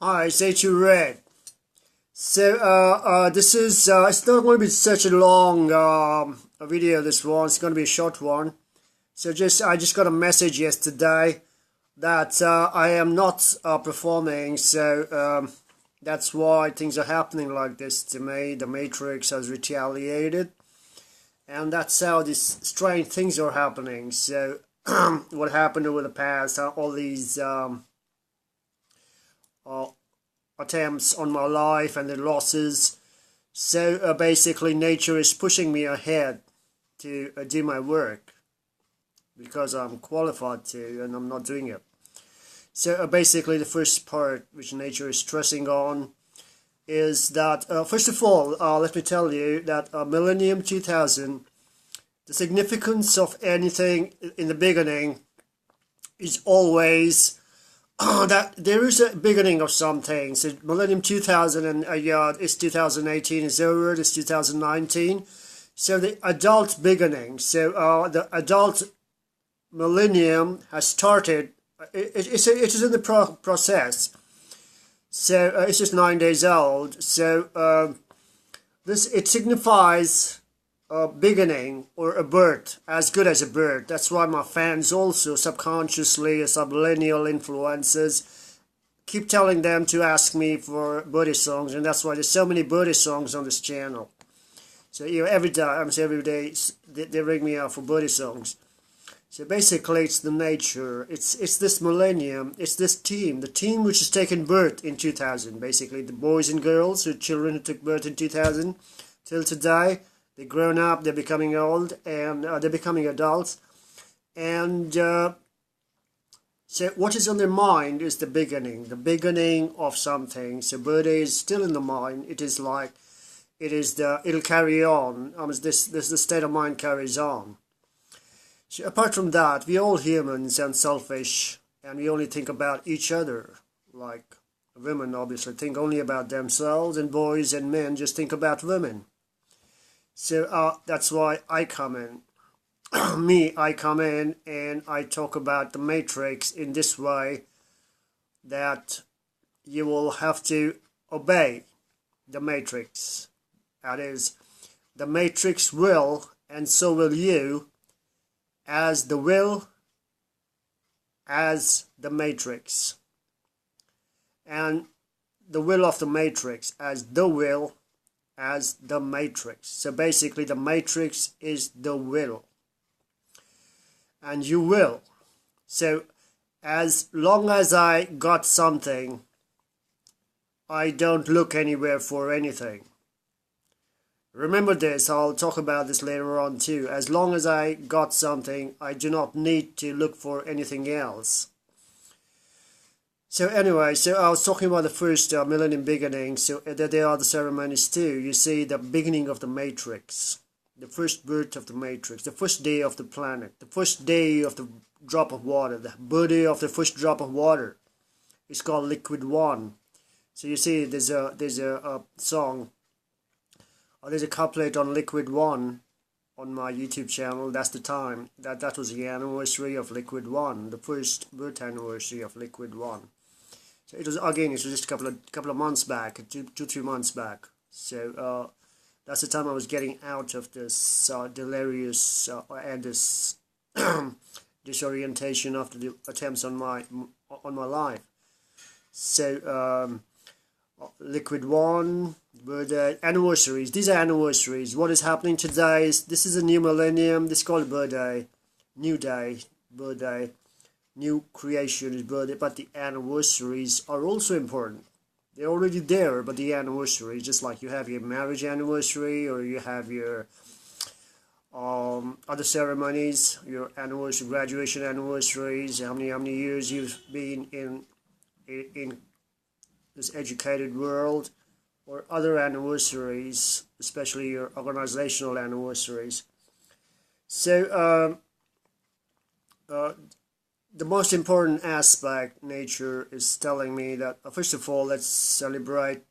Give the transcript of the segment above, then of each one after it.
Hi, it's Atoolred. This is it's not going to be such a long a video. This one, it's going to be a short one. I just got a message yesterday that I am not performing. That's why things are happening like this to me. The Matrix has retaliated, and that's how these strange things are happening. What happened over the past? All these uh, attempts on my life and the losses. Basically, nature is pushing me ahead to do my work because I'm qualified to, and I'm not doing it. Basically, the first part which nature is stressing on is that, first of all, let me tell you that Millennium 2000, the significance of anything in the beginning is always that there is a beginning of something. So Millennium 2000 and it's 2018 is over, it's 2019. So the adult beginning, the adult millennium has started. It is in the process. It's just 9 days old. It signifies a beginning or a birth, as good as a birth. That's why my fans also subconsciously, subliminal influences, keep telling them to ask me for birthday songs, and that's why there's so many birthday songs on this channel. Every day they ring me out for birthday songs. So basically, it's the nature. It's this millennium. It's this team, the team which has taken birth in 2000. Basically, the boys and girls, the children who took birth in 2000 till today. They're grown up. They're becoming old, and they're becoming adults. And so, what is on their mind is the beginning of something. So, birthday is still in the mind. It is like it'll carry on. The state of mind carries on. So apart from that, we're all humans and selfish, and we only think about each other. Like women obviously think only about themselves, and boys and men just think about women. That's why I come in. I come in and I talk about the Matrix in this way, that you will have to obey the Matrix. That is, the Matrix will, and so will you, as the will, as the Matrix. And the will of the Matrix as the will, as the Matrix. So basically, the Matrix is the will. And you will. So as long as I got something, I don't look anywhere for anything. Remember this, I'll talk about this later on too. As long as I got something, I do not need to look for anything else. I was talking about the first millennium beginning, so that there are the ceremonies too. You see the beginning of the Matrix, the first birth of the Matrix, the first day of the planet, the first day of the drop of water, the birthday of the first drop of water. It's called Liquid One. So you see there's a song, there's a couplet on Liquid One on my YouTube channel. That's the time. That was the anniversary of Liquid One, the first birth anniversary of Liquid One. So it was just a couple of months back, 2-3 months back. That's the time I was getting out of this delirious and this disorientation after the attempts on my life. Liquid One, birthday, anniversaries. These are anniversaries. What is happening today is this is a new millennium. This is called birthday, new day, birthday, new creation is birthday. But the anniversaries are also important. They're already there, but the anniversary, just like you have your marriage anniversary or you have your other ceremonies, your anniversary, graduation anniversaries, how many years you've been in this educated world, or other anniversaries, especially your organizational anniversaries. The most important aspect, nature is telling me that, first of all, let's celebrate.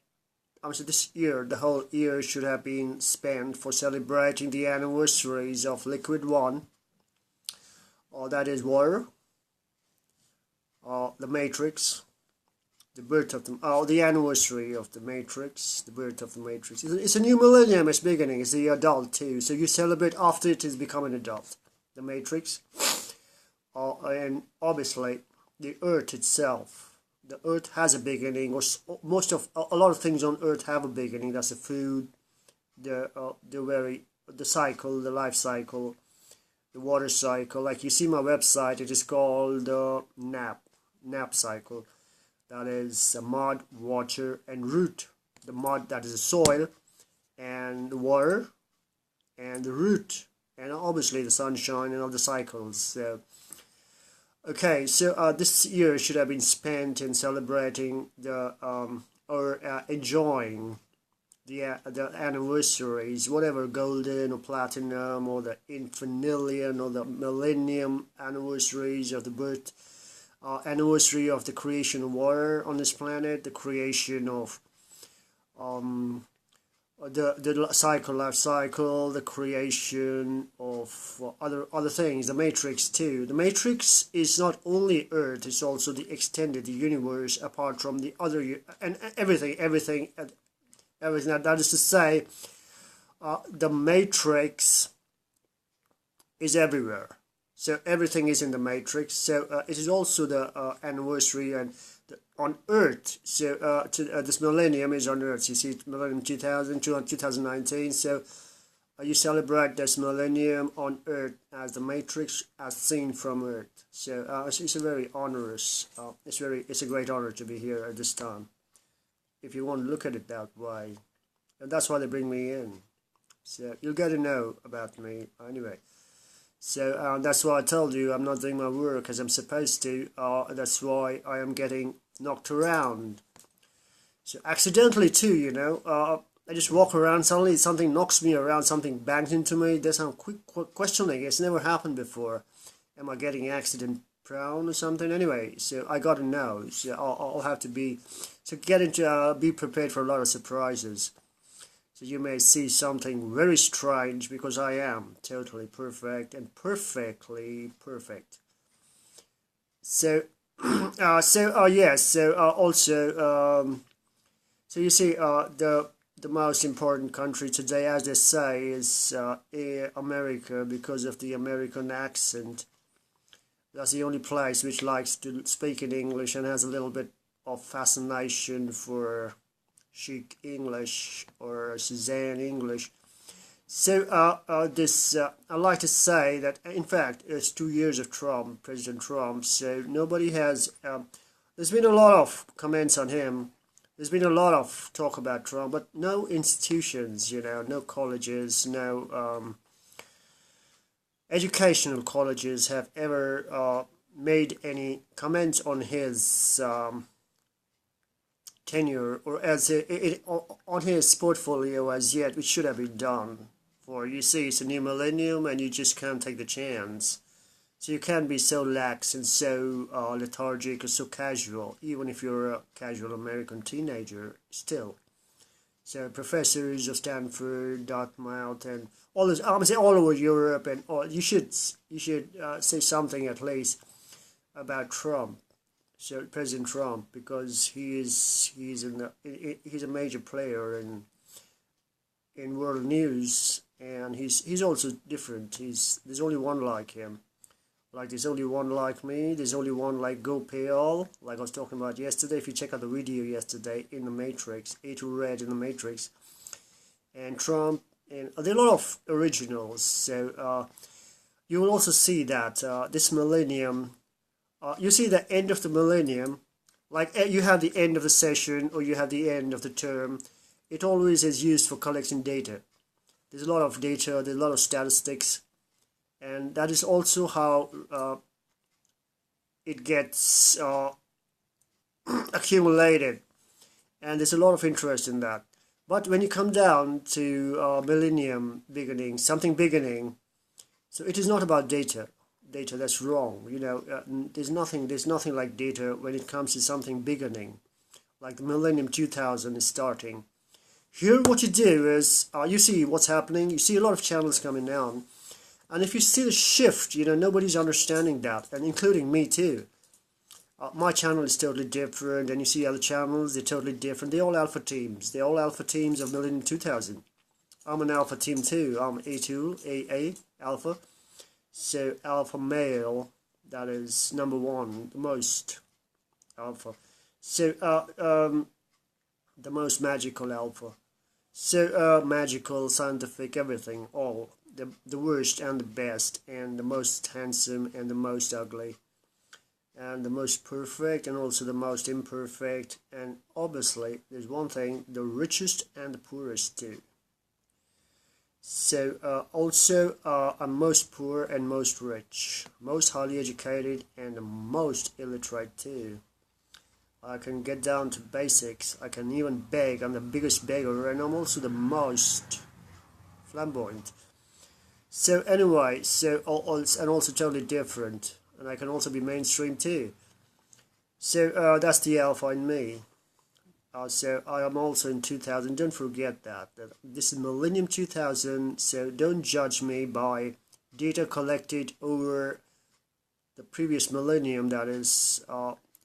This year, the whole year should have been spent for celebrating the anniversaries of Liquid One, that is water, the Matrix, the birth of the anniversary of the Matrix, the birth of the Matrix. It's a new millennium. It's beginning. It's the adult too. So you celebrate after it has become an adult. The Matrix, and obviously the Earth itself. The Earth has a beginning, or a lot of things on Earth have a beginning. That's the food, the cycle, the life cycle, the water cycle. Like you see my website, it is called nap cycle. That is mud, water, and root. The mud, that is the soil, and the water, and the root, and obviously the sunshine and all the cycles. So, okay, so this year should have been spent in celebrating or enjoying the anniversaries, whatever, golden or platinum or the infernilian or the millennium anniversaries of the birth. Anniversary of the creation of water on this planet, the creation of the life cycle, the creation of other things, the Matrix too. The Matrix is not only Earth; it's also the extended universe, apart from the other and everything. That is to say, the Matrix is everywhere. So everything is in the Matrix. So it is also the anniversary on Earth. So this millennium is on Earth. You see, millennium 2019. So you celebrate this millennium on Earth as the Matrix, as seen from Earth. So it's a very onerous. It's a great honor to be here at this time. If you want to look at it that way, and that's why they bring me in. So you'll get to know about me anyway. So that's why I told you I'm not doing my work as I'm supposed to. That's why I am getting knocked around. So accidentally too, you know. I just walk around, suddenly something knocks me around, something bangs into me. There's some quick questioning. It's never happened before. Am I getting accident prone or something? Anyway, so I gotta know. So I'll have to be, so be prepared for a lot of surprises. So you may see something very strange, because I am totally perfect and perfectly perfect. So, yes. So also, so you see, the most important country today, as they say, is America, because of the American accent. That's the only place which likes to speak in English and has a little bit of fascination for chic English or Suzanne English. So I like to say that, in fact, it's 2 years of Trump, President Trump. So nobody has. There's been a lot of comments on him. There's been a lot of talk about Trump, but no institutions, you know, no colleges, no educational colleges have ever made any comments on his tenure, or on his portfolio as yet, which should have been done. For you see, it's a new millennium, and you just can't take the chance. So you can't be so lax and so lethargic or so casual, even if you're a casual American teenager still. So professors of Stanford, Dartmouth, and all this, I'm saying all over Europe, and you should say something at least about Trump. So President Trump, because he's a major player in world news, and he's also different. There's only one like him. Like there's only one like me. There's only one like Gopal, like I was talking about yesterday. If you check out the video yesterday in the Matrix, Atoolred in the Matrix, and Trump, and there are a lot of originals. So you will also see that this millennium. You see the end of the millennium, like you have the end of the session or you have the end of the term. It always is used for collecting data. There's a lot of data, there's a lot of statistics, and that is also how it gets accumulated, and there's a lot of interest in that. But when you come down to millennium beginning, something beginning, so it is not about data. Data, that's wrong. You know, there's nothing like data when it comes to something beginning, like the millennium 2000 is starting. Here what you do is you see what's happening. You see a lot of channels coming down, and if you see the shift, you know, nobody's understanding that, and including me too. My channel is totally different, and you see other channels, they're totally different. They're all alpha teams. They're all alpha teams of Millennium 2000. I'm an alpha team too. I'm A2, alpha. So alpha male, that is number one, the most alpha. So the most magical alpha. So magical, scientific, everything, all. The worst and the best, and the most handsome and the most ugly, and the most perfect and also the most imperfect, and obviously there's one thing, the richest and the poorest too. So also I'm most poor and most rich, most highly educated and the most illiterate too. I can get down to basics, I can even beg, I'm the biggest beggar, and I'm also the most flamboyant. So anyway, and also totally different, and I can also be mainstream too. So that's the alpha in me. So I am also in 2000. Don't forget that this is Millennium 2000. So don't judge me by data collected over the previous millennium. That is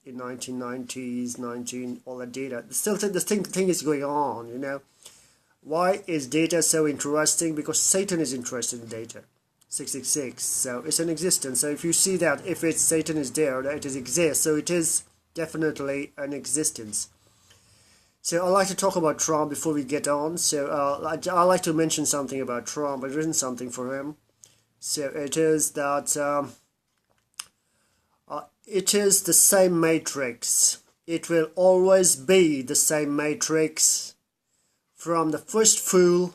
in 1990s, all that data. Still, the thing is going on. You know, why is data so interesting? Because Satan is interested in data. 666. So it's an existence. So if you see that, if it's Satan is there, that it exists. So it is definitely an existence. So I'd like to talk about Trump before we get on. So I'd like to mention something about Trump. I've written something for him. So it is that it is the same matrix. It will always be the same matrix from the first fool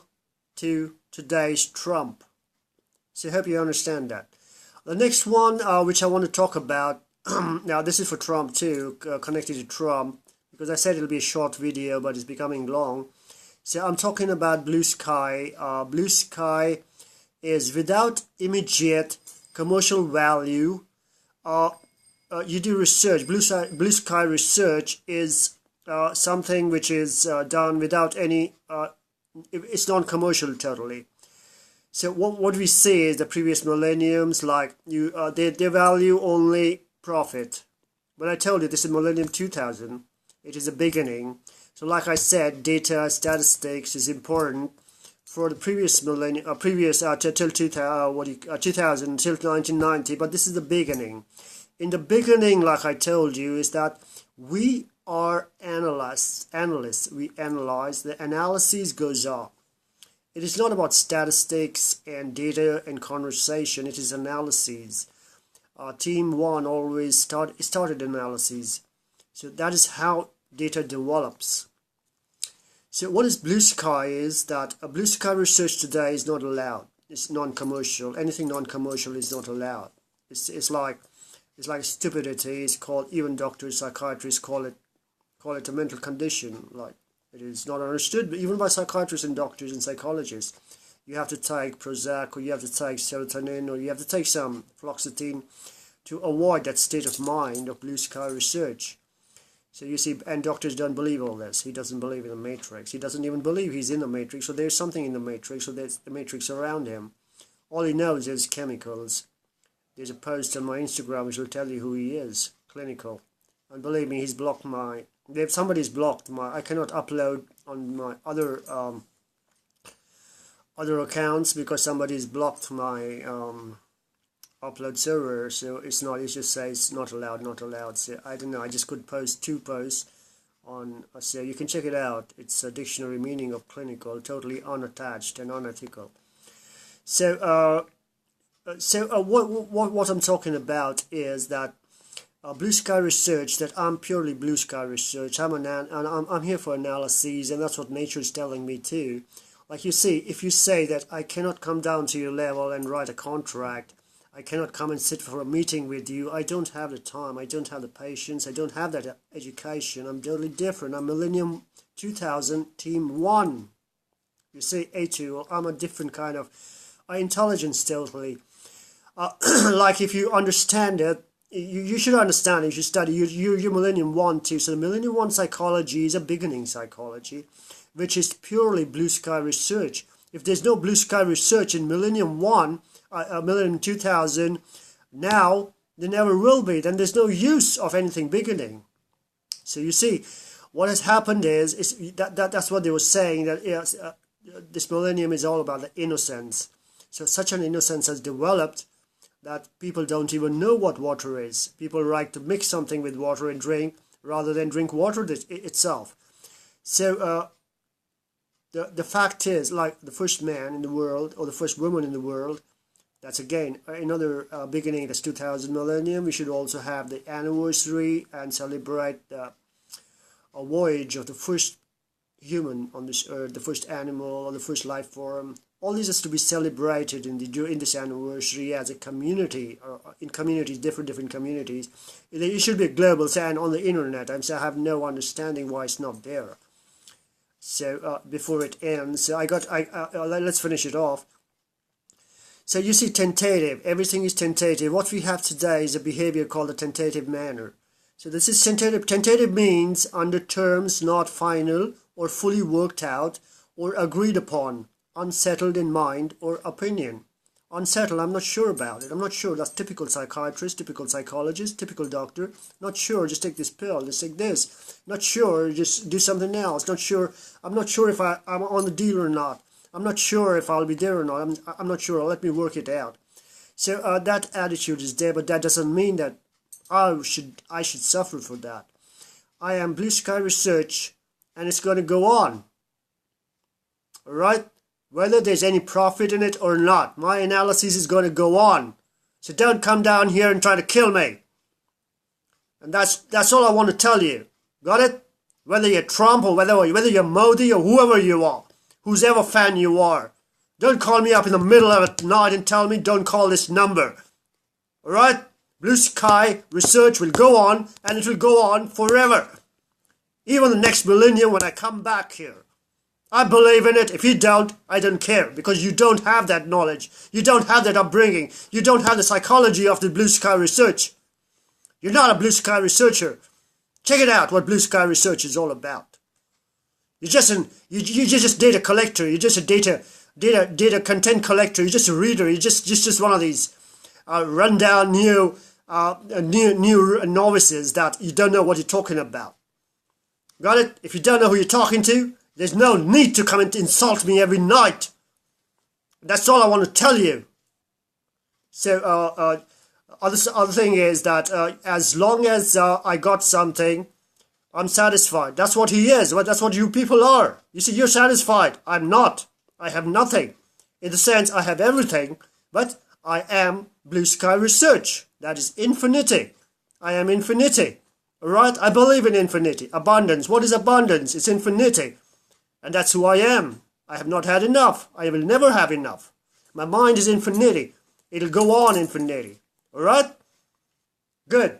to today's Trump. So I hope you understand that. The next one which I want to talk about, now this is for Trump too, connected to Trump, because I said it'll be a short video, but it's becoming long. So I'm talking about Blue Sky. Blue Sky is without immediate commercial value. You do research. Blue Sky research is something which is done without any, it's non-commercial totally. So what we see is the previous millenniums, like they value only profit. But I told you this is Millennium 2000. It is a beginning. So like I said, data, statistics is important for the previous millennium, till 2000 until 1990. But this is the beginning. In the beginning, like I told you, is that we are analysts. We analyze. The analysis goes up. It is not about statistics and data and conversation. It is analyses. Team 1 always started analyses. So that is how data develops. So what is Blue Sky is that a Blue Sky research today is not allowed. It's non-commercial. Anything non-commercial is not allowed. It's like stupidity. It's called, even doctors, psychiatrists call it a mental condition. Like, it is not understood, but even by psychiatrists and doctors and psychologists. You have to take Prozac, or you have to take serotonin, or you have to take some fluoxetine to avoid that state of mind of Blue Sky research. So you see, and doctors don't believe all this. He doesn't believe in the matrix. He doesn't even believe he's in the matrix. So there's something in the matrix. So there's the matrix around him. All he knows is chemicals. There's a post on my Instagram which will tell you who he is. Clinical. And believe me, he's blocked my... If somebody's blocked my... I cannot upload on my other accounts because somebody's blocked my upload server. So it's not... It just says not allowed. So I don't know. I just could post 2 posts on... So you can check it out. It's a dictionary meaning of clinical. Totally unattached and unethical. So... what I'm talking about is that Blue Sky research, that I'm purely Blue Sky research. I'm here for analyses, and that's what nature is telling me too. Like you see, if you say that I cannot come down to your level and write a contract, I cannot come and sit for a meeting with you, I don't have the time, I don't have the patience, I don't have that education. I'm totally different. I'm Millennium 2000 Team 1. You see, A2, I'm a different kind of intelligence totally. Like if you understand it, you should understand it, you should study, you're Millennium 1 too. So the Millennium 1 psychology is a beginning psychology, which is purely Blue Sky research. If there's no Blue Sky research in Millennium 1, Millennium 2000, now There never will be. Then there's no use of anything beginning. So you see, what has happened is that's what they were saying, that yes, this millennium is all about the innocence. So such an innocence has developed that people don't even know what water is. People like to mix something with water and drink rather than drink water itself. So the fact is, like the first man in the world or the first woman in the world, that's again another beginning. This 2000 millennium. We should also have the anniversary and celebrate a voyage of the first human on this earth, the first animal or the first life form. All this is to be celebrated in this anniversary as a community, or in communities, different communities. It should be a global, and on the internet. I have no understanding why it's not there. So before it ends, so let's finish it off. So you see, tentative. Everything is tentative. What we have today is a behavior called a tentative manner. So this is tentative. Tentative means under terms not final or fully worked out or agreed upon, unsettled in mind or opinion. Unsettled, I'm not sure about it. I'm not sure. That's typical psychiatrist, typical psychologist, typical doctor. Not sure, just take this pill, just take this. Not sure, just do something else. Not sure, I'm not sure if I'm on the deal or not. I'm not sure if I'll be there or not. I'm not sure. Let me work it out. So that attitude is there, but that doesn't mean that I should suffer for that. I am Blue Sky Research, and it's going to go on. All right? Whether there's any profit in it or not, my analysis is going to go on. So don't come down here and try to kill me. And that's all I want to tell you. Got it? Whether you're Trump or whether you're Modi or whoever you are, whoever fan you are, don't call me up in the middle of the night and tell me don't call this number. All right? Blue Sky Research will go on, and it will go on forever. Even the next millennium when I come back here. I believe in it. If you don't, I don't care, because you don't have that knowledge. You don't have that upbringing. You don't have the psychology of the Blue Sky Research. You're not a Blue Sky Researcher. Check it out, what Blue Sky Research is all about. You're just a data collector. You're just a data content collector. You're just a reader. You're just one of these rundown new novices that you don't know what you're talking about. Got it? If you don't know who you're talking to, there's no need to come and insult me every night. That's all I want to tell you. So other thing is that as long as I got something, I'm satisfied. That's what he is. That's what you people are. You see, you're satisfied. I'm not. I have nothing. In the sense, I have everything, but I am Blue Sky Research. That is infinity. I am infinity. Alright? I believe in infinity. Abundance. What is abundance? It's infinity. And that's who I am. I have not had enough. I will never have enough. My mind is infinity. It'll go on infinity. Alright? Good.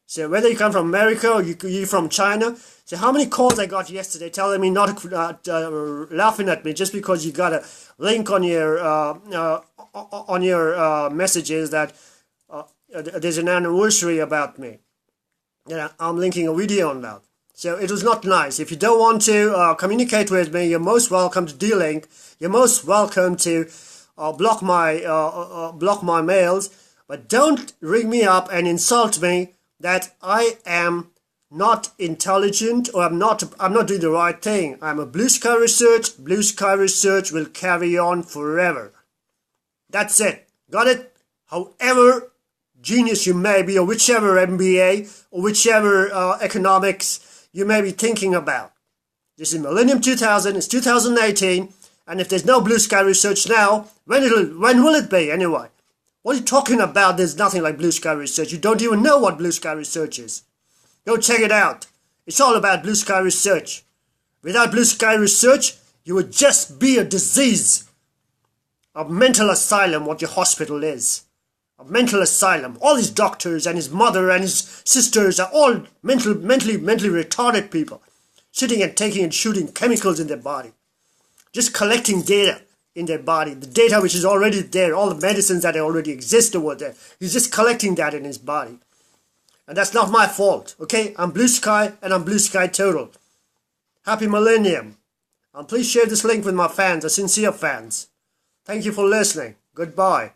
So whether you come from America or you're from China, so how many calls I got yesterday telling me not laughing at me just because you got a link on your messages that there's an anniversary about me. Yeah, I'm linking a video on that. So it was not nice. If you don't want to communicate with me, you're most welcome to de-link. You're most welcome to block my mails. But don't ring me up and insult me that I am not intelligent or I'm not doing the right thing. I'm a Blue Sky Research. Blue Sky Research will carry on forever. That's it. Got it? However genius you may be, or whichever MBA or whichever economics you may be thinking about. This is Millennium 2000, it's 2018, and if there's no Blue Sky Research now, when will it be anyway? What are you talking about? There's nothing like Blue Sky Research. You don't even know what Blue Sky Research is. Go check it out. It's all about Blue Sky Research. Without Blue Sky Research, you would just be a disease. A mental asylum, what your hospital is. A mental asylum. All his doctors and his mother and his sisters are all mentally retarded people. Sitting and taking and shooting chemicals in their body. Just collecting data in their body. The data which is already there. All the medicines that already exist over there. He's just collecting that in his body. And that's not my fault. Okay? I'm Blue Sky and I'm Blue Sky Total. Happy Millennium. And please share this link with my fans, the sincere fans. Thank you for listening. Goodbye.